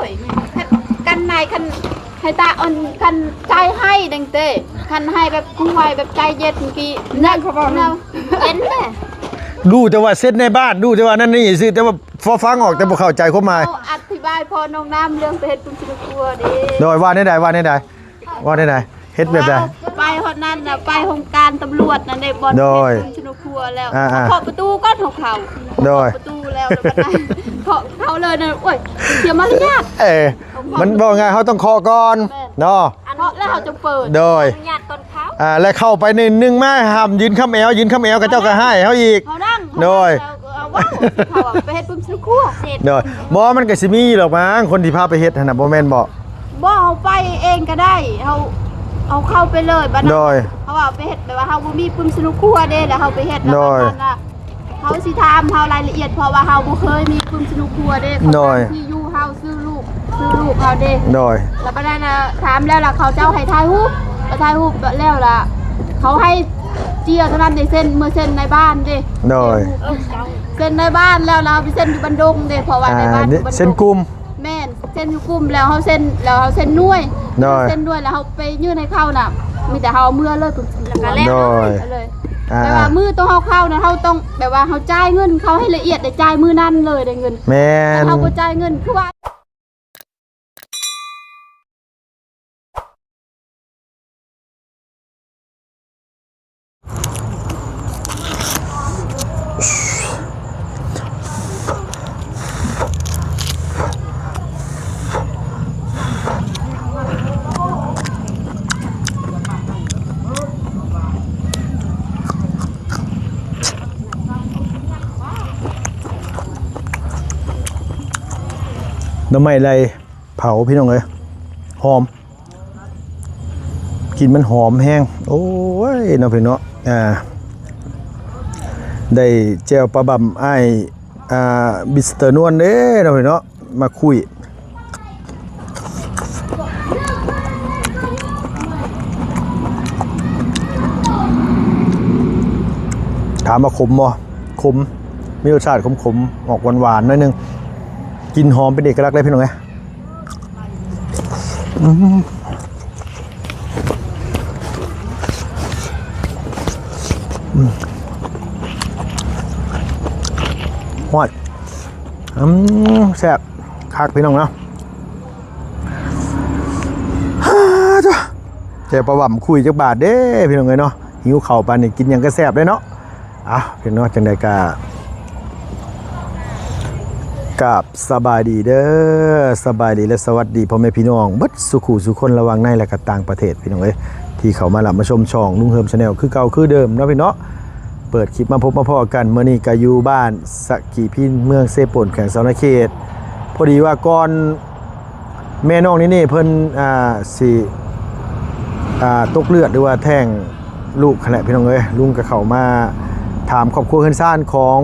ยกันนายคันให้ตาอ่อนคันใจให้ดังเต้คันให้แบบกุ้งไวแบบใจเย็นกี่นั่นเขาบอกเนาะเห็นไหมดูแต่ว่าเซตในบ้านดูแต่ว่านั่นนี่สิแต่ว่าพอฟังออกแต่บ่เข้าใจความหมายอธิบายพอน้องน้ำเรื่องไปเฮ็ดปุ้งชิลกัวดิโดยว่าได้ใดเฮ็ดแบบใดไปฮอดนั่นน่ะไปโครงการตำรวจนั่นได้บอลปุ้งชิลกัวแล้วเคาะประตูก็ของเขาโดยประตูแล้วเขาเลยนะโอ้ยเสียมารยาทมันบอกไงเขาต้องเคาะก่อนเนาะเคาะแล้วเขาจะเปิดโดยญาติตอนเขาแล้วเข้าไปนึงมาห้ามยืนค้ำแอวกับเจ้าก็ให้เขาอีกเขานั่งโดยเขาไปเฮ็ดปุ้งชิลกัวโดยบ่มันก็สิมีหรอกมั้งคนที่พาไปเฮ็ดน่ะบ่แม่นบ่เอาไปเองก็ได้เอาเข้าไปเลยบ้านนั้นเขาว่าไปเฮ็ดแบบว่าเขาบ่มีปุ้งชิลกัวเด้แล้วเขาไปเฮ็ดแล้วนั่นน่ะเขาสิถามเขารายละเอียดเพราะว่าเขาบ่เคยมีปุ้งชิลกัวเด้เขาที่อยู่เฮาซื้อลูกเขาเด้โดยแล้วก็ได้นะถามแล้วล่ะเขาเจ้าให้ถ่ายรูปแล้วล่ะเขาให้เจียเท่านั้นได้เส้นเมื่อเส้นในบ้านเด้โดยเส้นในบ้านแล้วเราไปเส้นอยู่บันดงเด้เพราะว่าในบ้านเส้นกลุ่มแม่นเส้นอยู่กลุ่มแล้วเขาเส้นน่วยเส้นด้วยแล้วเขาไปยื่นให้เข้าน่ะมีแต่เขาเอามือเลยแล้วก็แล้วเลยแต่ว่ามือต้องเข้านะเขาต้องแบบว่าเขาจ่ายเงินเขาให้ละเอียดได้จ่ายมือนั่นเลยได้เงินแม่นเขาบ่จ่ายเงินคือว่าน้ำไหม้ไรเผาพี่น้องเลยหอมกินมันหอมแห้งโอ้ยน้องพี่น้องได้เจลปลาบ่ำไอบิสเตอร์นวลเด้น้องพี่น้องมาคุยถามมาขมบ่ขมมีรสชาติขมออกหวานๆหน่อยนึงกินหอมเป็นเอกลักษณ์เลยพี่น้องไงหอดแซ่บคักพี่น้องเนาะเจ้าประวัติคุยจักบาทเด้พี่น้องเลยเนาะหิวเข่าปานนี่กินยังก็แซ่บเลยเนาะพี่น้องจังใดกากับสบายดีเด้อสบายดีและสวัสดีพ่อแม่พี่น้องเบิดสุขุสุคนระวังในและก็ต่างประเทศพี่น้องเอ้ยที่เขามาหลับมาชมช่องลุงเฮิมชาแนลคือเก่าคือเดิมเนาะพี่เนาะเปิดคลิปมาพบมาพอกันเมื่อนี้ก็อยู่บ้านสะกีพินเมืองเซป่นแขวงสะนเขตพอดีว่าก่อนแม่น้องนี่เพิ่นสิตกเลือดหรือว่าแท่งลูกขณะพี่น้องเอ้ยลุงก็เข้ามาถามครอบครัวเฮือนซ่านของ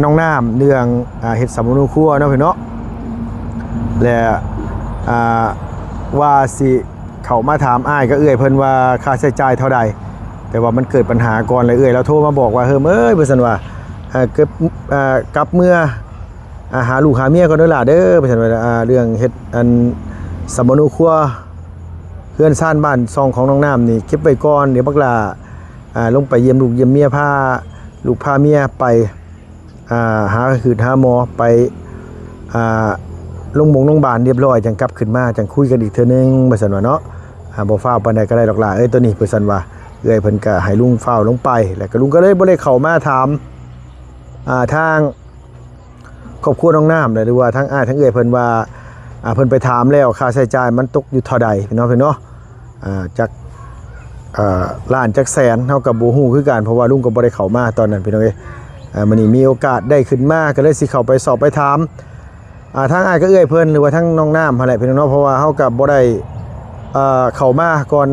น้องน้ำเรื่องเห็ดสมุนครัวเนาะพี่เนาะและว่าสิเขามาถามอ้ายก็เอื้อยเพิ่นว่าค่าใช้จ่ายเท่าใดแต่ว่ามันเกิดปัญหาก่อนเลยเอื้อยแล้วโทรมาบอกว่าเฮ้ยเพิ่นว่ากลับเมื่อหาลูกหาเมียก่อนเด้อล่ะเด้อเพิ่นว่าเรื่องเฮ็ดสมุนครัวเพื่อนซ่านบ้านซองของน้องน้ำนี่เก็บไว้ก่อนเดี๋ยวบักล่าลงไปเยี่ยมลูกเยี่ยมเมียพาลูกพาเมียไปหาคือหาหมอไปลงโรงพยาบาลเรียบร้อยจังกลับขึ้นมาจังคุยกันอีกเทื่อนึงบ่ซั่นว่าเนาะบ่ฟ้าวปานใดก็ได้ดอกล่ะตัวนี้เพิ่นซั่นว่าเอ้ยเพิ่นก็ให้ลุงฟ้าวลงไปแล้วก็ลุงก็เลยบ่ได้เข้ามาถามทางครอบครัวน้องน้ำหรือว่าทางอ้ายทางเอ้ยเพิ่นว่าเพิ่นไปถามแล้วค่าใช้จ่ายมันตกอยู่เท่าใดพี่น้องเนาะจากล้านจากแสนเฮาก็บ่ฮู้คือกันเพราะว่าลุงก็บ่ได้เข้ามาตอนนั้นพี่น้องเอ้ยมันนี่มีโอกาสได้ขึ้นมาก็เลยสิเข้าไปสอบไปถามทางอ้ายก็เอื้อยเพิ่นหรือว่าทั้งน้องน้ำอะไรพี่น้องเนาะเพราะว่าเฮากับบ่ได้เข้ามาก่อน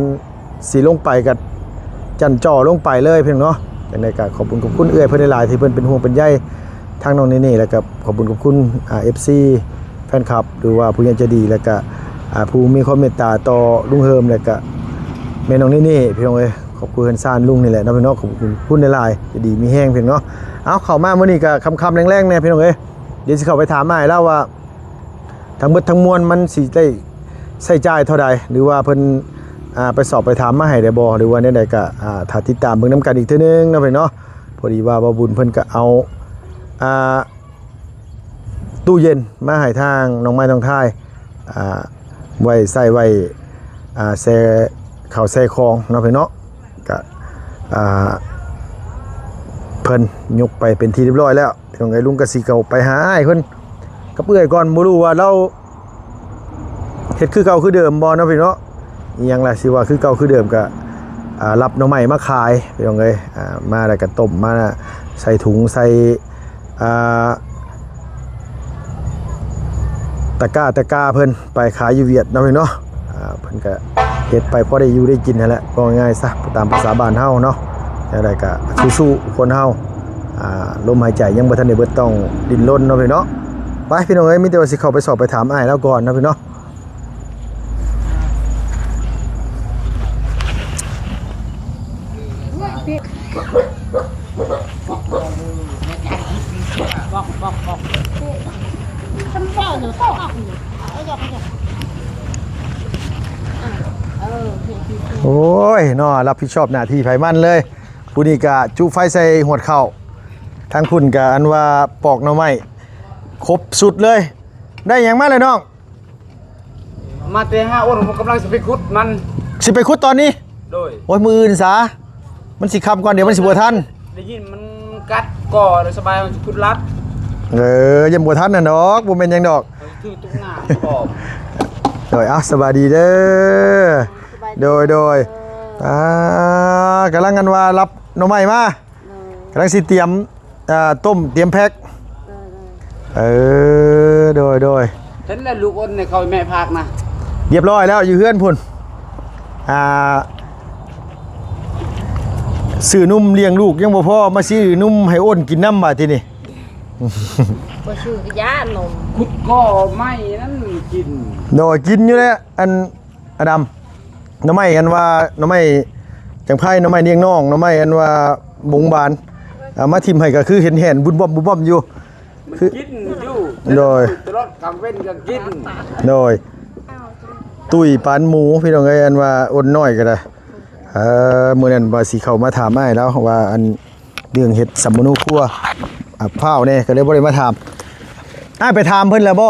สิลงไปกับจันจ่อลงไปเลยพี่น้องเนาะจังได๋ก็ขอบคุณเอื้อยเพิ่นหลายๆที่เพิ่นเป็นห่วงเป็นใยทางน้องนี่แล้วก็ขอบคุณFC แฟนคลับหรือว่าผู้ใหญ่ใจดีแล้วก็ผู้มีความเมตตาต่อลุงเฮิมแล้วก็แม่น้องนี่พี่น้องเอ้ยขอบคุณซ่านลุงนี่แหละเนาะพี่น้องขอบคุณหลายๆจะดีมีแห้งพี่น้องเนาะเข้ามามื้อนี้ก็คำแรงๆเนี่ยพี่น้องเอ้ยเดี๋ยวสิเข้าไปถามอ้ายแล้วว่า ทั้งเบิดทั้งมวลมันสิได้ใช้จ่ายเท่าใดหรือว่าเพิ่นไปสอบไปถามมาให้ได้บ่หรือว่าแนวใดก็ถ้าติดตามเบิ่งนํกันอีกเทื่อนึงเนาะเพิ่นเนาะพอดีว่าบ่บุญเพิ่นก็เอาตู้เย็นมาให้ทางน้องไม้น้องท้ายไว้ใส่ไว้แช่ข้าวแช่ของเนาะเพิ่นเนาะก็เพิ่นยกไปเป็นที่เรียบร้อยแล้วพี่น้องไอ้ลุงก็สิเข้าไปหาอ้ายเพิ่นกับเอื้อยก่อนบ่รู้ว่าเราเฮ็ดคือเก่าคือเดิมบ่เนาะพี่เนาะอีหยังล่ะสิว่าคือเก่าคือเดิมก็รับหน่อไม้มาขายพี่น้องเอ้ยมาแล้วก็ต้มมาใส่ถุงใส่ตะกร้าเพิ่นไปขายอยู่เวียดเนาะพี่เนาะเพิ่นก็เฮ็ดไปพอได้อยู่ได้กินนั่นแหละก็ง่ายๆซะตามภาษาบ้านเฮาเนาะจังได๋ก็สู้ๆคนเฮาลมหายใจยังบ่ทันได้เบิดต้องดิ้นรนเนาะพี่เนาะไปพี่น้องเอ้ยมีแต่ว่าสิเข้าไปสอบไปถามอ้ายแล้วก่อนนะพี่เนาะโอ้ยเนาะรับผิดชอบหน้าที่ไผมันเลยผู้นี้ก็จุไฟใส่หวดเข้าทางคุณก็อันว่าปอกหน่อไม้ครบสุดเลยได้หยังมาเลยน้องมาแต่5 อ้นผมกำลังสิไปขุดมัน สิไปขุดตอนนี้โดยโอ้ยมืออื่นซะมันสิคำก่อนเดี๋ยวมันสิบ่ทันได้ยินมันกัดก่อเลยสบายมันขุดลัดยังบ่ทันน่ะดอกบ่แม่นหยังดอกคือตุ้งหน้าปอบโดยสบายดีเด้อโดยกำลังกันว่ารับหน่อไม้มากำลังสิเตรียมต้มเตรียมแพ็คโดยเห็นแล้วลูกอ้นเนี่ยเขาแม่พากนะเรียบร้อยแล้วอยู่เฮือนพุ่นซื้อนุ่มเลี้ยงลูกยังบ่พอมาซื้อนุ่มให้อ้นกินน้ำบาดทีนี่บ่ซื้อยานมขุดก่อไม้นั่นกินโดยกินอยู่แล้วอันอดัมหน่อไม้อันว่าหน่อไม้จังไพ่หน่อไม้เลี้ยงน้องหน่อไม้อันว่าบงบานมาทิมให้ก็คือเห็นบุญบ่อมอยู่คือกินอยู่โดยตลอดกลางเว้นก็กินโดยตุ้ยปานหมูพี่น้องเอ้ยอันว่าอ้นน้อยก็ได้มื้อนั้นว่าสิเข้ามาถามอ้ายแล้วว่าอันเรื่องเฮ็ดสัมมโนครัวข้าวเนี่ยก็เลยบ่ได้มาถามอ้ายไปถามเพิ่นแล้วบ่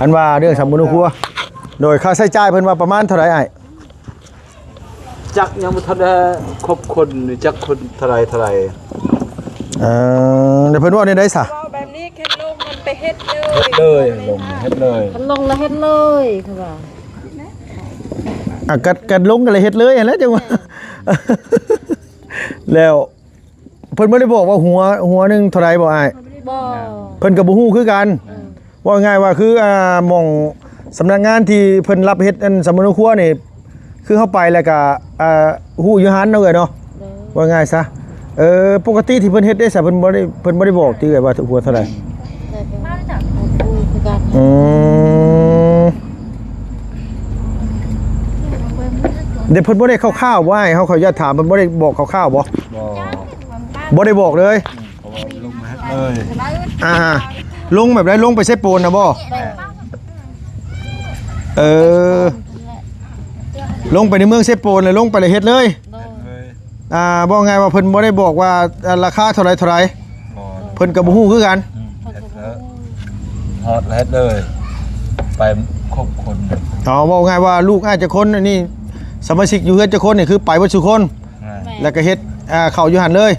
อันว่าเรื่องสัมมโนครัวโดยค่าใช้จ่ายเพิ่นว่าประมาณเท่าไหร่อ้ายจักยังบ่ทันได้ครบคนจักคนเท่าไหร่เดี๋ยวเพิ่นว่าได้ซะแบบนี้แค่ลงมันไปเฮ็ดเลยเฮ็ดเลยลงแล้วเฮ็ดเลยคือว่ากัดลงกันเลยเฮ็ดเลยแล้วจังว่าแล้วเพิ่นบ่ได้บอกว่าหัวนึงเท่าไหร่บ่อ้ายบ่เพิ่นก็บ่ฮู้คือกันว่าง่ายว่าคือหม่องสำนักงานที่เพิ่นรับเฮ็ดอันสัมมโนครัวนี่คือเฮาไปแล้วก็ฮู้อยู่หันเนาะเอ้ยเนาะว่าง่ายซะปกติที่เพิ่นเฮ็ดได้ซะเพิ่นบ่ได้บอกติเอ้ยว่าหัวเท่าไหร่มาจากฮู้คือกันเดี๋ยวเพิ่นบ่ได้คร่าวๆว่าให้เฮาขออนุญาตถามเพิ่นบ่ได้บอกคร่าวๆบ่บ่ได้บอกเลยลงมาเลยลงแบบไรลงไปใช้ปูนนะบ่ลงไปในเมืองเซโปนเลยลงไปเลยเฮ็ดเลยบอกไงว่าเพิ่นบ่ได้บอกว่าราคาเท่าไรเพิ่นก็บ่ฮู้คือกันฮอดเฮ็ดเลยไปครบคนบอกไงว่าลูกอาจจะคนนี่สมาชิกอยู่เฮือนจะคนนี่คือไปบ่ทุกคนแล้วก็เฮ็ดเข้าอยู่หั่นเลย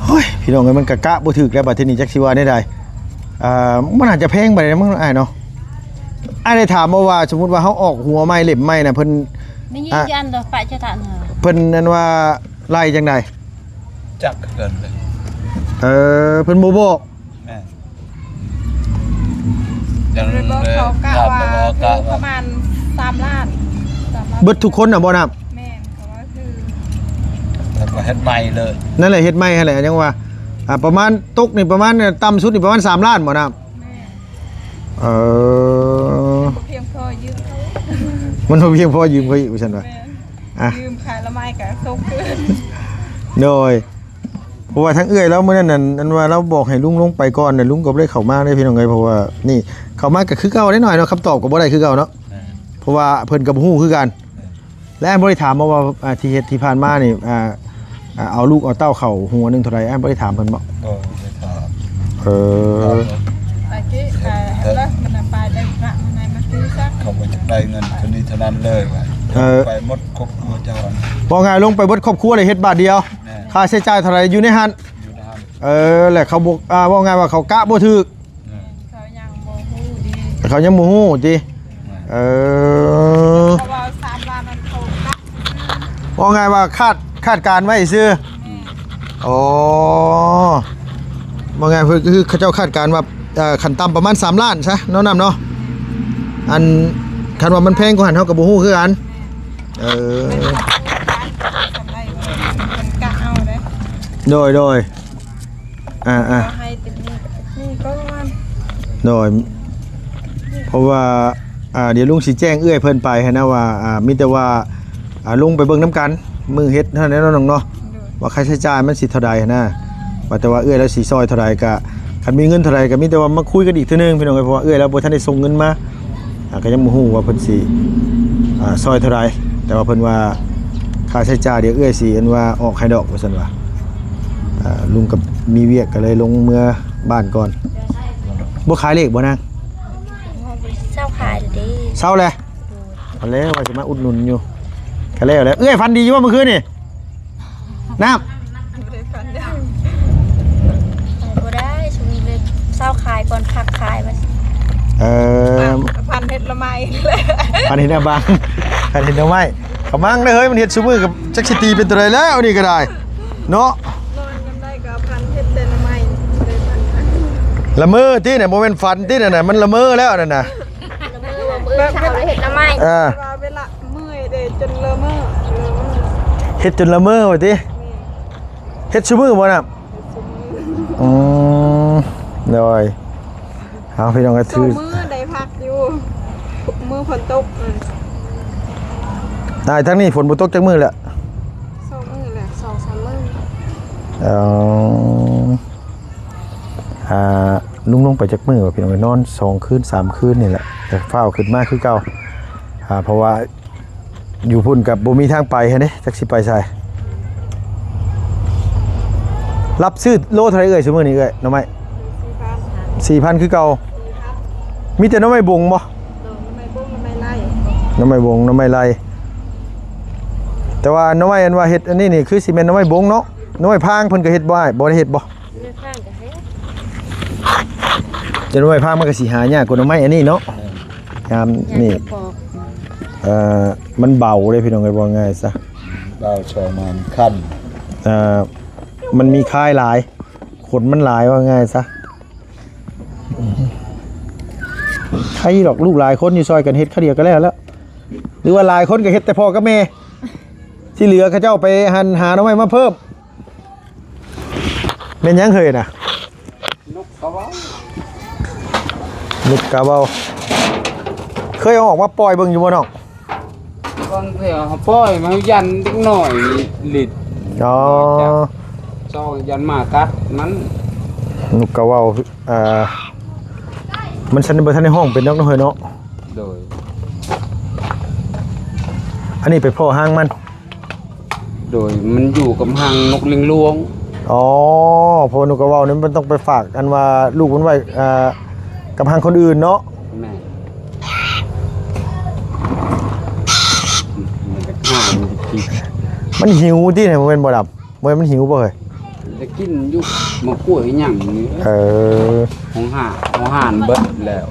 เฮ้ยพี่น้องเอ้ยมันกะบ่ถึกแล้วบัดทีนี้จักสิว่าได้มันอาจจะแพงไปมั้งอ้ายเนาะอ้ายได้ถามว่าสมมุติว่าเฮาออกหัวไม้เล็บไม้น่ะเพิ่นไม่ยืนยันดอกไปจะถามเพิ่นนั่นว่าไล่จังได๋จักเกินเลยเพิ่นบ่บอกแม่จังเลยเขากะว่าประมาณ3 ล้านเบิดทุกคนน่ะบ่นับแม่นเขาว่าคือแล้วก็เฮ็ดใหม่เลยนั่นแหละเฮ็ดใหม่หั่นแหละจังว่าประมาณตกนี่ประมาณต่ำสุดนี่ประมาณ3 ล้านบ่นับเพียงพอยืมเขามันเพียงพอยืมเขาอีกว่าซั่นว่ายืมขายละไม้ก็ตกเกินโดย เพราะว่าทั้งเอื้อยแล้วมื้อนั้นนั่นว่าเราบอกให้ลุงลงไปก่อนน่ะลุงก็บ่ได้เข้ามาได้พี่น้องเอ้ยเพราะว่านี่เข้ามาก็คือเก่าได้หน่อยเนาะคำตอบก็บ่ได้คือเก่าเนาะเพราะว่าเพิ่นก็บ่ฮู้คือกันและอันบ่ได้ถามว่าที่เฮ็ดที่ผ่านมานี่เอาลูกเอาเต้าเข้าหัวนึงเท่าไหร่อันบ่ได้ถามเพิ่นบ่ ไม่ถาม เออ ไปกี้แล้วมันไปได้พระมันมาซื้อซัก เขาบ่จะได้เงินเท่านี้เท่านั้นเลยว่ะไปหมดครบครัวเจ้า บ่ง่ายลงไปเบิดครอบครัวเลยเฮ็ดบาทเดียวค่าใช้จ่ายเท่าไหร่อยู่ในหัน อยู่นะครับ แหละเขาบอกว่าง่ายว่าเขากะบ่ถูก เขายังโมหูดี เขายังบ่ฮู้ติเออ เพราะว่า3 ล้านมันเขากะ ว่าง่ายว่าคาดการไว้ซื่ออ๋อว่าง่ายคือเขาเจ้าคาดการว่าขั้นต่ำประมาณ3ล้านซะเนาะนำเนาะอันคันว่ามันแพงกว่าหันเฮาก็บ่ฮู้คือกันทำได้มันกะเอาได้ โดยก็ให้เต็มนี่ก็มัน โดยเพราะว่าเดี๋ยวลุงสิแจ้งเอื้อยเพิ่นไปให้นะว่ามีแต่ว่าลุงไปเบิ่งน้ำกันมือเฮ็ดเท่านั้นเนาะน้องเนาะว่าค่าใช้จ่ายมันสิเท่าใดนะว่าแต่ว่าเอื้อยแล้วสิซอยเท่าใดก็คันมีเงินเท่าใดก็มีแต่ว่ามาคุยกันอีกเทื่อนึงพี่น้องเอ้ยเพราะว่าเอื้อยแล้วบ่ทันได้ส่งเงินมาก็ยังบ่ฮู้ว่าเพิ่นสิซอยเท่าใดแต่ว่าเพิ่นว่าค่าใช้จ่ายเดี๋ยวเอื้อยสิอันว่าออกให้ดอกว่าซั่นว่าลุงกับมีเวียกก็เลยลงเมื่อบ้านก่อนบ่ขายเลขบ่นาง เจ้าขายดิ เศร้าเลยเอาแล้วว่าจะมาอุดหนุนอยู่ก็แล้วเอ้ยฟันดีอยู่ว่าเมื่อคืนนี่น้ ไม่ได้ฟันได้ บ่ได้ช่วงนี้เลยเศร้าขายก่อนพักขายมา ำ พันเห็ดละไม้เลย ฟันเห็นอะบางฟันเห็นเอาไหมเขามั่งได้เฮ้ยมันเห็ดซูมือกับจักสิตีเป็นตัวไรแล้วนี่ก็ได้เนาะ นอนกันได้กับพันเห็ดละไม้เลยพัน ละเมอที่เนี่ยโมเมนต์ฟันที่เนี่ยมันละเมอแล้วนั่นน่ะ มื้อเช้าได้เห็ดน้ำไม้ เวลาเมื่อยเดจนเลอะเมื่อ เห็ดจนละเมอว่าติเห็ดซูมือบ่น่ะเลยเอาพี่น้องก็ ส ถื อง อ มือได้พักอยู่มือฝนตก ได้ทั้งนี้ฝนบ่ตกจักมือแหละ สองมือแหละ 2-3 มื้อลุงไปจากมือว่าพี่น้องนอน2 คืน 3 คืนนี่แหละแต่เฝ้าขึ้นมาคือเก่าเพราะว่าอยู่พุ่นกับบ่มีทางไปฮะเด้จักสิไปใส่รับซื้อโลเท่าไหร่เอ่ยซุมื้อนี้เอ่ยหน่อไม้4,000คือเก่ามีแต่หน่อไม้บงบ่ ไม่บุ้งไม่ไล่ หน่อไม้บงหน่อไม้ไล่แต่ว่าหน่อไม้อันว่าเฮ็ดอันนี้นี่คือสิแม่นหน่อไม้บงเนาะหน่อไม้พางเพิ่นก็เฮ็ดบ่ได้เฮ็ดบ่ เลือกข้างก็เฮ็ด จะหน่อไม้พางมันก็สิหายากกว่าหน่อไม้อันนี้เนาะยามนี่ ปอก มันเบาเลยพี่น้องเอ้ยว่าง่ายซะ เบาชอมันขั้น มันมีค่ายหลายขนมันหลายว่าง่ายซะใครหรอกลูกหลายคนอยู่ซอยกันเฮ็ดข้าวเดียวก็แล้วหรือว่าหลายคนก็เฮ็ดแต่พ่อกับแม่ที่เหลือเขาเจ้าไปหาหน่อไม้มาเพิ่มเป็นยังเคยน่ะ นกเขาว่า ลูกกาเบาเคยเอาออกมาปล่อยเบิ่งอยู่บ่น้อง บางเถื่อเขาปล่อยมายันนิดหน่อยหลิด อ๋อ ซองยันมากัดมัน ลูกกาเบามันฉันบ่ทันในห้องเป็นนกน้อยเนาะ โดย อันนี้ไปพ่อห้างมัน โดยมันอยู่กับหางนกลิงลวง อ๋อเพราะว่านกกระเว้านี่มันต้องไปฝากอันว่าลูกมันไว้กับทางคนอื่นเนาะ แม่มันจะฆ่ามันจะกิน มันหิวที่ไหนมันเป็นบ่ดับมันหิวบ่เฮ้ย จะกินอยุกมากล้วยอย่างนี้ ของห่านเบิดแล้ว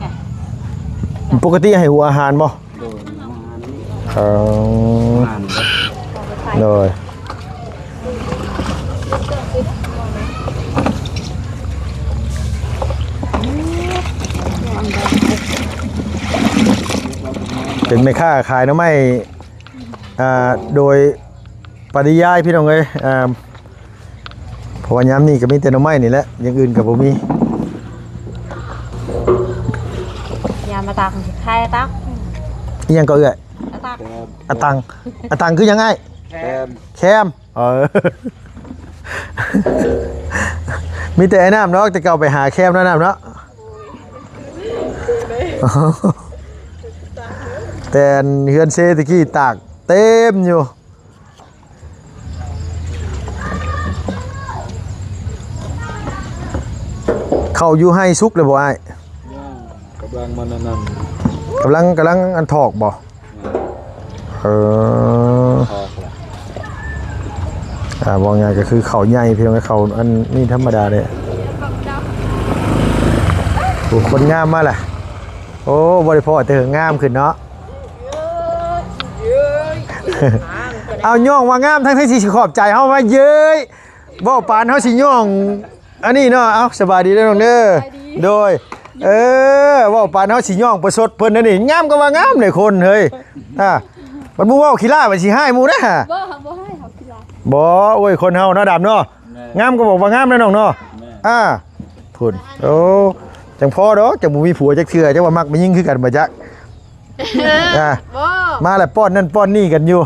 ปกติให้หัวอาหารบ่ โดยของห่านนี่ เออ ห่านเบิด เลยเป็นแม่ค้าขายหน่อไม้โดยปริยายพี่น้องเอ้ยเพราะว่ายามนี้ก็มีแต่หน่อไม้นี่แหละอย่างอื่นก็บ่มี ยามมาตักขายตัก อีหยังก็เอื้อย ตัก อะตังคือยังไง แคม แคม มีแต่ไอ้น้ำเนาะแต่เก่าไปหาแคมน้ำเนาะแต่เฮือนเซตะกี้ตากเต็มอยู่เข้าอยู่ให้สุกเลยบ่ไอ้ กำลังมันนั่น กำลังอันถอกบ่เออ พอละ ว่าไงก็คือเขาใหญ่เพียงแต่เขาอันนี่ธรรมดาเลยโอ้คนงามมากแหละโอ้บริพอแต่งามขึ้นเนาะเอาย่องว่างามทั้งที่สิขอบใจเฮามาเย้ยบ่ปานเฮาสิย่องอันนี้เนาะเอาสบายดีเด้อน้องเด้อโดยว่าปานเฮาสิย่องประสดเพิ่นนั่นนี่งามก็ว่างามเลยคนเฮ้ยมันบ่เว้าขี้ล่ามันสิให้หมู่นะ บ่ให้เขาคิดว่า บ่โอ้ยคนเฮาเนาะดำเนาะงามก็บอกว่างามแน่น้องเนาะพุ่นโอ้จังพอดอกจังบ่มีผัวจักเทื่อจังว่ามักไปยิงคือกันบ่จัก บ่ มาแล้วป้อนนั่นป้อนนี่กันอยู่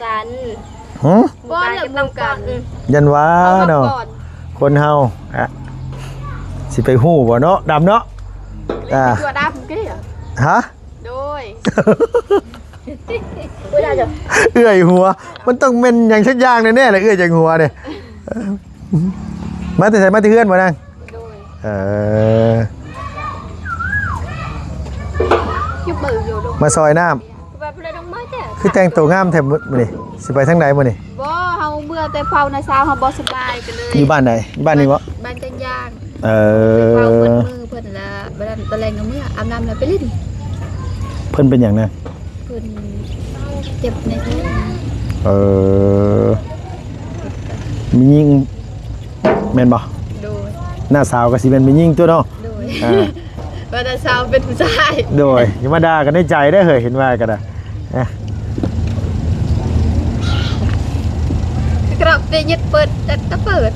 กัน หึ บ่เรื่องนำกัน ยันว่าเนาะคนเฮาสิไปฮู้บ่เนาะดำเนาะตัวดำกี่ฮะ โดย เอื้อยหัวมันต้องเป็นอย่างชักอย่างแน่ๆเลยเอื้อยจังหัวเนี่ยมาแต่ใส่มาแต่เฮือนบ่นาง โดย ยุบมืออยู่ดู มาซอยน้ำ แบบเลยต้องมาจ้ะ คือแต่งตัวงามแท้มื้อนี้สิไปทางไหนมื้อนี้ บ่เฮาเมื่อแต่เฝ้าในเช้าเฮาบ่สบายกันเลย อยู่บ้านไหนบ้านนี้บ่ บ้านจังยาง เอ เฝ้าเพิ่น อ มือเพิ่นละบ่ได้ตะแลงกับเมื่ออาบน้ำแล้วไปเล่น เพิ่นเป็นหยังนะ เพิ่นเจ็บในท้อง มียิงแม่นบ่ โดย หน้าสาวก็สิแม่นมียิงตัวเนาะ โดย อ่า ว่าแต่เช้าเป็นผู้ชาย โดยอย่ามาด่ากันในใจได้อเฮ้ยเห็นว่ากันน่ะ กระเตยึดเปิดแต่เปิด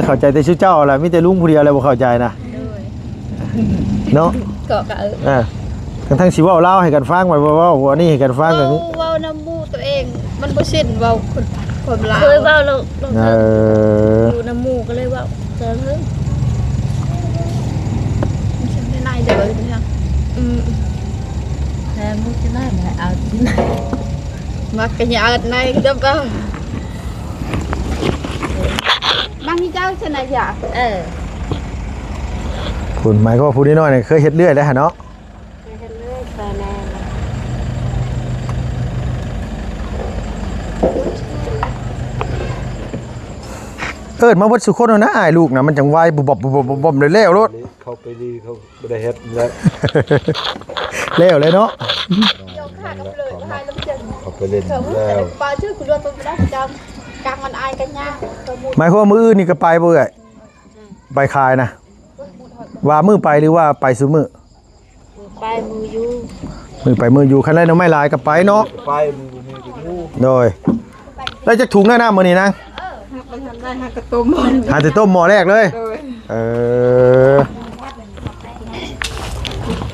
เข้าใจแต่ชื่อเจ้าล่ะมีแต่ลุงผู้เดียวแล้วบ่เข้าใจนะ โดย เนาะ ก็กะทั้งๆสิเว้าเล่าให้กันฟังไว้เว้าอันนี้ให้กันฟังกันนี้ เว้าน้ำมูตัวเองมันบ่ชินเว้าคนลาว เคยเว้าเรา ดูน้ำมูก็เลยเว้าเจอเพิ่นฉันไม่นายเด้อใช่มั้ยแทนมุกจะได้มาเอาที่ไหนมักกะยาดในจับบ้างบางทีเจ้าชนะอยาก คุณหมายก็ว่าผู้น้อยเนี่ยเคยเฮ็ดเรื่อยแล้วฮะเนาะมาวัดสุโขทัยนะอ้ายลูกนะมันจังไวบุบๆๆๆเลยแล้วรถ เขาไปดีเขาบ่ได้เฮ็ดแล้ว แล้วเลยเนาะ เดี๋ยวข้ากับเลยข้าแล้วจะ เขาไปเล่น เธอ แล้ว ปลาชื่อคุณรถตัวไม่ได้จำกลางมันอายกันยากตัวมู หมายความว่ามื้ออื่นนี่ก็ไปบ่เอ้ยไปคายนะว่ามื้อไปหรือว่าไปซุมื้อ ไปมืออยู่ มื้อไปมื้ออยู่คันไรเนาะไม่หลายก็ไปเนาะ ไปมึงนี่ก็งู โดยแล้วจะถุงหน้ามื้อนี้นาง ไปทำได้หักกระตุ้ม หาแต่ต้มหม้อแรกเลย เออ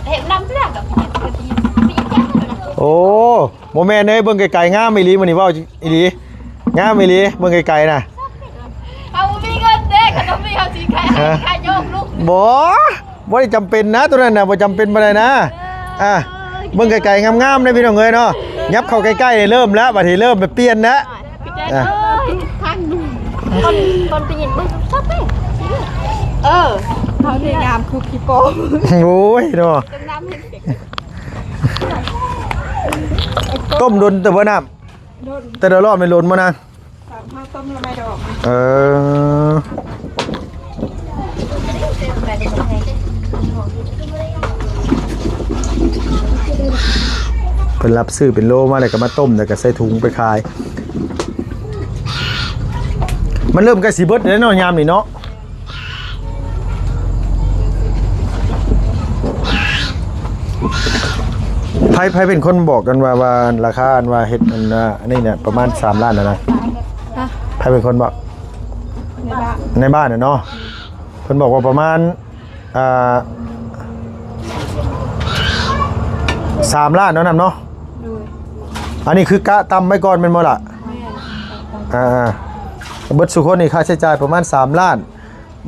เห็นน้ำเลือดแบบปีจ้านะ โอ้โมแม่นเอ้ยเบิ่งไกลๆงามอีหลีมื้อนี้เว้าอีหลีงามอีหลีเบิ่งไกลๆน่ะ เอามีเงินเด็กขนมมีเขาสีใครโยกลูก บ่ได้จำเป็นนะตัวนั้นน่ะบ่จำเป็นบ่ได้นะเบิ่งไกลๆงามๆเด้อพี่น้องเอ้ยเนาะยับเข้าใกล้ๆนี่เริ่มแล้วบัดนี้เริ่มไปเปลี่ยนนะ พี่แจ๊คข้างดู คนไปยินเบิ้งชอบไหม เขาที่งามคือขี้โป้ โอ้ยเนาะ ตรงน้ำเห็นเด็ก ต้มดนแต่บ่น้ำแต่ละรอบไม่ล้นบ่นะ ข้าวต้มละไม่ดอก เออเพิ่นรับซื้อเป็นโลมาแล้วก็มาต้มแล้วก็ใส่ถุงไปขาย มันเริ่มใกล้สิเบิดแล้วเนาะยามนี่เนาะไผเป็นคนบอกกันว่าราคาอันว่าเฮ็ดอันนี้เนี่ยประมาณ3ล้านนะไผเป็นคนบอกในบ้านน่ะเนาะเพิ่นบอกว่าประมาณ3ล้านเนาะนำเนาะอันนี้คือกะตำไว้ก่อนแม่นบ่ล่ะ เบิดสุคนนี่ค่าใช้จ่ายประมาณ3ล้าน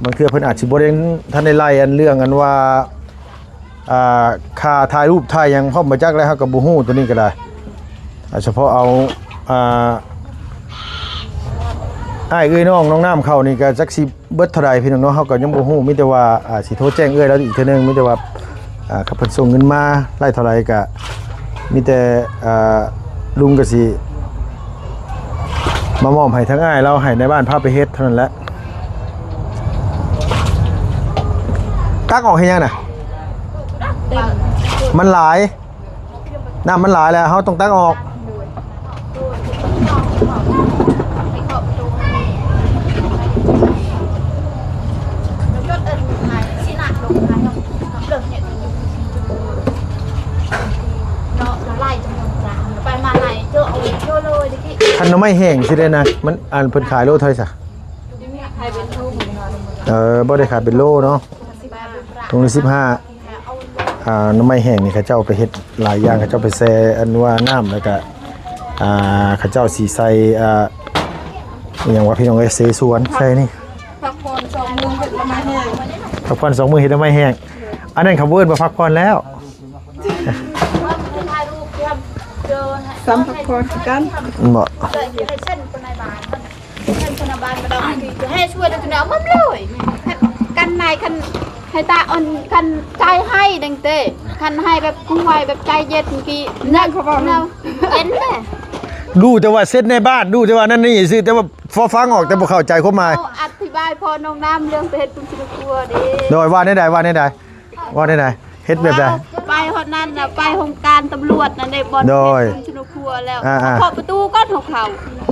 บางเทื่อเพิ่นอาจสิบ่ได้ทันได้ไล่อันเรื่องอันว่าค่าถ่ายรูปถ่ายหยังพร้อมบ่จักแล้วเฮาก็บ่ฮู้ตัวนี้ก็ได้เฉพาะเอาอ้ายเอ้ยน้องน้ำเข้านี่ก็จักสิเบิดเท่าใดพี่น้องเนาะเฮาก็ยังบ่ฮู้มีแต่ว่าสิโทรแจ้งเอ้ยแล้วอีกเทื่อนึงมีแต่ว่าเขาเพิ่นส่งเงินมาไล่เท่าไหร่ก็มีแต่ลุงก็สิมามอบให้ทั้งอ้ายเราให้ในบ้านพาไปเฮ็ดเท่านั้นแหละตักออกให้ยังน่ะมันหลายน้ำมันหลายแล้วเฮาต้องตักออกคันน้ำไม่แห้งสิได้นะมันอันเพิ่นขายโลเท่าไหร่ซะบ่ได้ขายเป็นโลเนาะตรงนี้15น้ำไม่แห้งนี่เขาเจ้าไปเฮ็ดหลายอย่างเขาเจ้าไปแช่อันว่าน้ำแล้วก็เขาเจ้าสีใส่อย่างว่าพี่น้องเอ้ยเสสวนใส่นี่ พักผ่อน2 มื้อเฮ็ดมาแห้ง พักผ่อน2มื้อเฮ็ดน้ำไม่แห้งอันนั้นเขาเอิ้นว่าพักผ่อนแล้ว ซ้ำพักผ่อนกัน บ่ ให้เส้นคนในบ้านเส้นคนในบ้านมาดองคือให้ช่วยกันเอามันเลยกันนายคันให้ตาอ่อนคันใจให้ดังเต้คันให้แบบกุ้งไวแบบใจเย็นกี่นั่นเขาบอกเราเย็นเลย ดูแต่ว่าเซ็ตในบ้านดูแต่ว่านั่นนี่ซื่อแต่ว่าพอฟังออกแต่บ่เข้าใจความหมาย อธิบายพอน้องน้ำเรื่องไปเฮ็ดปุ้มชิลกัวดิ โดยว่าได้ใดเฮ็ดแบบใด ไปฮอดนั่นน่ะไปโครงการตำรวจน่ะในบ่อน โดย ปุ้มชิลกัวแล้ว ๆ เคาะประตูก้อนของเขา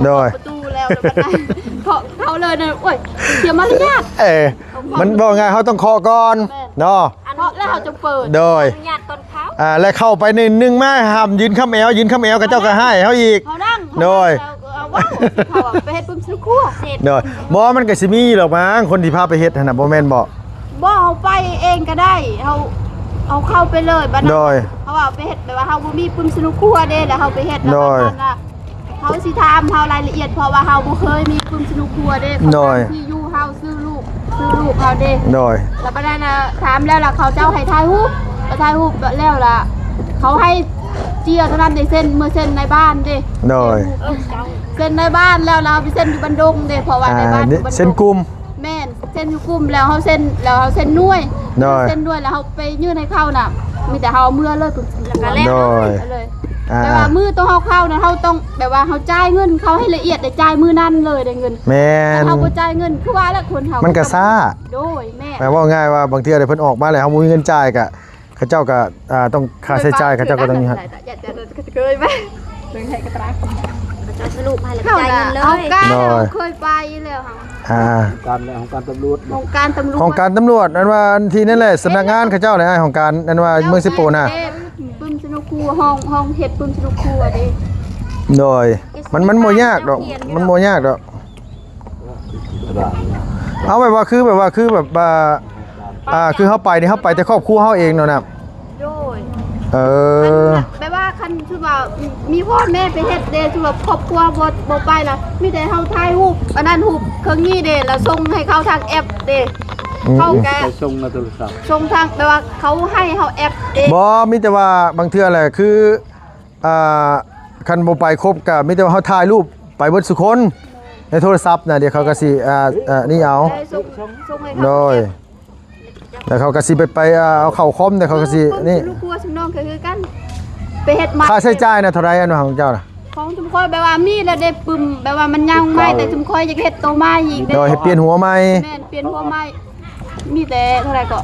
โดย ประตูแล้วเคาะเขาเลยน่ะโอ้ยเสียมารยาท มันบอกไงเขาต้องเคาะก่อนเนาะ เคาะแล้วเขาจะเปิด โดย อนุญาตตอนเขา แล้วเข้าไปนึงมาห้ามยืนค้ำแอวกับเจ้าก็ให้เขาอีก เขานั่ง โดย เอาว่าเขาไปเฮ็ดปุ้มชิลกัวเสร็จ โดยบ่มันก็สิมีหรอกมั้งคนที่พาไปเฮ็ดหั่นน่ะบ่แม่นบ่ บ่เอาไปเองก็ได้เอาเข้าไปเลยบัดนั้น โดย เขาว่าไปเฮ็ดแบบว่าเฮาบ่มีปุ้มสนุกครัวเด้แล้วเฮาไปเฮ็ดแล้ว โดย บัดนั้นน่ะเขาสิถามเฮารายละเอียดเพราะว่าเฮาบ่เคยมีปุ้มสนุกครัวเด้เขา โดย ถามที่อยู่เฮาซื้อลูกเฮาเด้ โดย แล้วบัดนั้นน่ะถามแล้วล่ะเขาเจ้าให้ถ่ายรูปแล้วล่ะเขาให้เจียเท่านั้นได้เซ็นเมื่อเซ็นในบ้านเด้ โดย เซ็นในบ้านแล้วเราไปเซ็นอยู่บันดงเด้เพราะว่าในบ้านอยู่บันดง เส้นกลุ่ม แม่นเซ็นอยู่กลุ่มแล้วเฮาเซ็นหน่วย โดย เซ็นด้วยแล้วเฮาไปยื่นให้เขาน่ะมีแต่เฮาเอามือเลยปุ๊บแล้วก็แลก โดย เลย แต่ว่ามือต้องเข้านะเขาต้องแบบว่าเขาจ่ายเงินเขาให้ละเอียดได้จ่ายมือนั่นเลยได้เงิน แม่น เขาบ่จ่ายเงินคือว่าแล้วคนเขา มั มัน ก็ซ่า โดยแม่ แปลว่าง่ายว่าบางทีอะไรเพิ่นออกมาแล้วเฮาบ่มีเงินจ่ายก็เขาเจ้าก็ต้องค่าใช้จ่ายเขาเจ้าก็ต้องนี่ฮะ อยากจะเคยไหม ถึงให้กระตาก จะสรุปให้แล้ว เข้า จ่าย ละ เงินเล เอา ย การเราเคยไปแล้วค่ะ ของการตำรวจ ของการตำรวจ ของการตำรวจนั่นว่าที่นั่นแหละสำนักงานเขาเจ้าเลยของการนั่นว่าเมืองสิโปน่ะ ปึ้มสนุกครัวห้องเฮ็ดปึ้มสนุกครัวเด้ โดยมันบ่ยากดอกมันบ่ยากดอกเอาแบบว่าคือแบบคือเฮาไปนี่เฮาไปแต่ครอบครัวเฮาเองเนาะนะ โดย ๆ แปลว่าคันคือว่ามีพ่อแม่ไปเฮ็ดเด้คือว่าครอบครัวบ่ไปล่ะมีแต่เฮาถ่ายรูปอันนั้นรูปเครื่องนี้เด้แล้วส่งให้เขาทางแอปเด้เขาแก ไปส่งในโทรศัพท์ ส่งทางแปลว่าเขาให้เฮาแอปเอง บ่มีแต่ว่าบางเทื่อแหละคือคันบ่ไปครบก็มีแต่ว่าเฮาถ่ายรูปไปเบิดสุคนในโทรศัพท์น่ะเดี๋ยวเขาก็สินี่เอา ได้ส่งให้เขา โดยแล้วเขาก็สิไปเอาเข้าคอมแต่เขาก็สินี่ ลูกครัวชุมน้องก็คือกันไปเฮ็ดมา ค่าใช้จ่ายน่ะเท่าไหร่อันของเจ้าน่ะ ของชุมคอยแปลว่ามีแล้วได้ปึ้มแปลว่ามันยังไม่แต่ชุมคอยอยากเฮ็ดโตมาอีก โดยให้เปลี่ยนหัวใหม่ แม่นเปลี่ยนหัวใหม่มีแต่เท่าไหร่ก็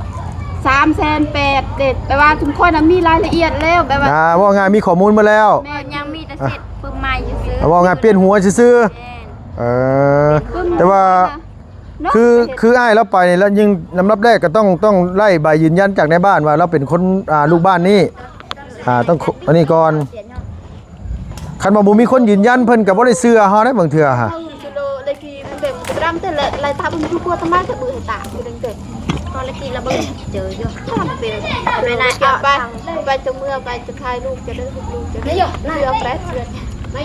300,008เด็ดแปลว่าชุมคอยน่ะมีรายละเอียดแล้วแปลว่า ว่าไงมีข้อมูลมาแล้ว แม่ ยังมีแต่เสร็จปึ้มใหม่ซื้อ ว่าไงเปลี่ยนหัวซื่อ แม่น ๆแต่ว่าคืออ้ายเราไปนี่แล้วยิ่งลำดับแรกก็ต้องไล่ใบยืนยันจากในบ้านว่าเราเป็นคนลูกบ้านนี้ต้องอันนี้ก่อนคันว่าบ่มีคนยืนยันเพิ่นก็บ่ได้เชื่อเฮาได้บางเทื่อฮะ เขาจะโลเลยกี่มันแบบรำแต่ละทับมันทุกตัวทำไมจะเบื่อตาคือดังเด็ด ตอนกินแล้วเบิ่งเจออยู่ ทำเป็น ไม่ได้ เก็บไปจะเมื่อไปจะคายลูกจะได้ลูกจะได้เชื่อแป๊ดเชื่อ นี่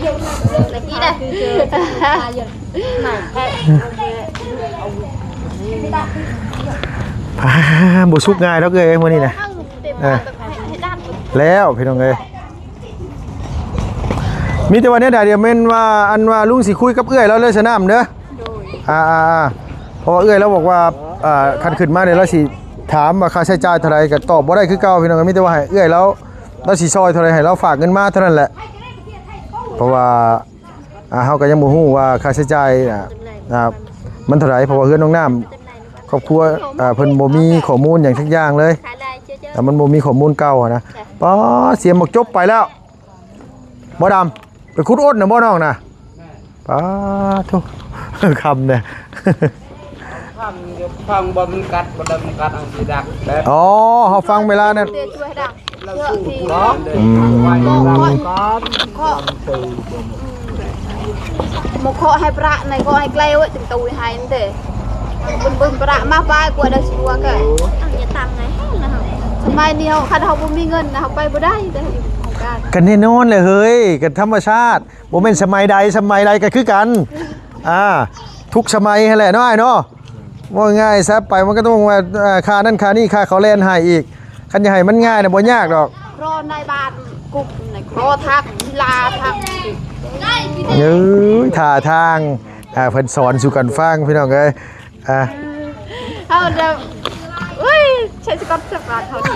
ได้บ่สุกง่ายดอกเอ้ยมื้อนี้นะแล้วพี่น้องเอ้ยมีแต่ว่าเนี่ยเดี๋ยวแม่นว่าอันว่าลุงสิคุยกับเอื้อยแล้วเลยสนามเด้อเพราะว่าเอื้อยแล้วบอกว่าคันขึ้นมาเนี่ยเราสิถามว่าค่าใช้จ่ายเท่าไหร่ก็ตอบบ่ได้คือเก่าพี่น้องมีแต่ว่าให้เอื้อยแล้วเราสิซอยเท่าไหร่ให้เราฝากเงินมาเท่านั้นแหละเพราะว่าเฮาก็ยังบ่ฮู้ว่าค่าใช้จ่ายมันเท่าไหร่เพราะว่าเฮือนน้องน้ำครอบครัวเพิ่นบ่มีข้อมูลหยังสักอย่างเลยแต่มันบ่มีข้อมูลเก่านะป๋อเสียงบอกจบไปแล้วบ่ดำไปคุดอ้นน่ะบ่น้องน่ะป๋าทุคำเนี่ย ฟังบ่มันกัดบ่ได้มันกัดอันสิดักแบบ อ๋อเฮาฟังเวลานั้น เตือนช่วยดังเยอะที โมโคให้ประในก็ให้ไกลไว้ถึงตัวให้นั่นเด้บึ้มประมาไปกว่าได้ชัวร์กัน อย่าตามไงให้นะ สมัยนี้คันเขาบ่มีเงินนะเขาไปบ่ได้แต่ของการ กันแน่นอนเลยเฮ้ยกันธรรมชาติบ่แม่นสมัยใดก็คือกันทุกสมัยนั่นแหละเนาะไอ้เนาะว่าง่ายซะไปมันก็ต้องว่าค่านั่นค่านี่ค่าเขาแล่นให้อีกคันจะให้มันง่ายน่ะบ่ยากดอก รอในบ้านกุ๊บในครอทักลาทัก ท่าทางเพิ่นสอนสู่กันฟังพี่น้องเอ้ยเขาจะใช้สก๊อตสปาร์เขาดี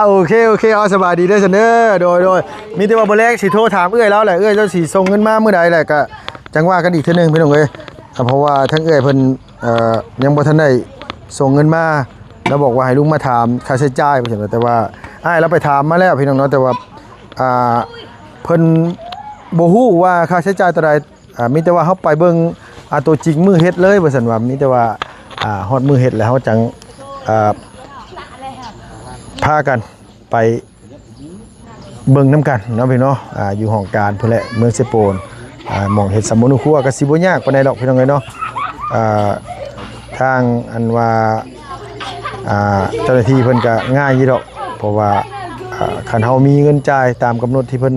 โอเคเอาสบายดีเด้อซั่นเด้อโดยมีแต่ว่าบ่แลกสิโทรถามเอื้อยแล้วแหละเอื้อยจะสิส่งเงินมามื้อใดแหละก็จังว่ากันอีกเทื่อนึงพี่น้องเอ้ยเพราะว่าทั้งเอื้อยเพิ่นยังบ่ทันได้ส่งเงินมาแล้วบอกว่าให้ลุงมาถามค่าใช้จ่ายว่าซั่นแต่ว่าอ้ายเราไปถามมาแล้วพี่น้องเนาะแต่ว่าเพิ่นบ่ฮู้ว่าค่าใช้จ่ายเท่าใดมีแต่ว่าเฮาไปเบิ่งตัวจริงมือเฮ็ดเลยว่าซั่นว่ามีแต่ว่าฮอดมือเฮ็ดแล้วเฮาจังพากันไปเบิ่งนํกันเนาะพี่เนาะอยู่ห้องการพุ่นแหละเมืองเซโปนหม่องเฮ็ดสมุนครัวก็สิบ่ยากปานใดดอกพี่น้องเอ้ยเนาะทางอันว่าเจ้าหน้าที่เพิ่นก็ง่ายอยู่ดอกเพราะว่าคันเฮามีเงินจ่ายตามกำหนดที่เพิ่น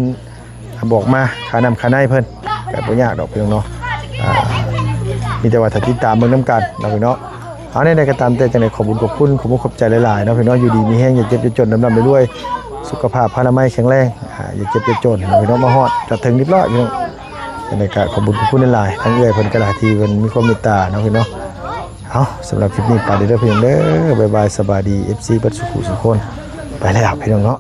บอกมาค่าน้ำค่าในเพิ่นก็บ่ยากดอกพี่น้องเนาะมีแต่ว่าถ้าติดตามเบิ่งนํกันเนาะพี่เนาะเอาในใดก็ตามแต่จังได๋ขอบคุณขอบใจหลายๆเนาะพี่เนาะอยู่ดีมีแฮงอย่าเจ็บอย่าจนดำไปด้วยสุขภาพพลามัยแข็งแรงอย่าเจ็บอย่าจนเนาะพี่เนาะมาฮอดจะถึงเรียบร้อยพี่น้องจังได๋ก็ขอบคุณหลายๆทั้งเอื้อยเพิ่นก็หลายที่เพิ่นมีความเมตตาเนาะพี่เนาะเอาสำหรับคลิปนี้ไปเด้อพี่น้องเด้อบ๊ายบายสบายดี FC เบิดสุขสุขคนไปแล้วพี่น้องเนาะ